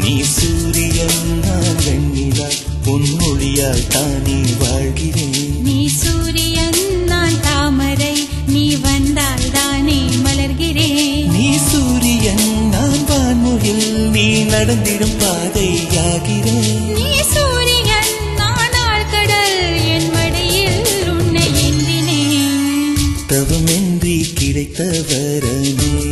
நீ சூரியன் நான் வெண்ணிலா பொன்மொழியால் தானே வாழ்கிறேன். நீ சூரியன் நான் தாமரை நீ வந்தால் தானே மலர்கிறேன். நீ சூரியன் நான் வான்முகில் நீ நடந்திடும் பாதையாகிறேன். நீ சூரியன் நான் ஆழ்கடல் என் மடியில் உன்னை ஏந்தினேன். தவமின்றி கிடைத்த வரமே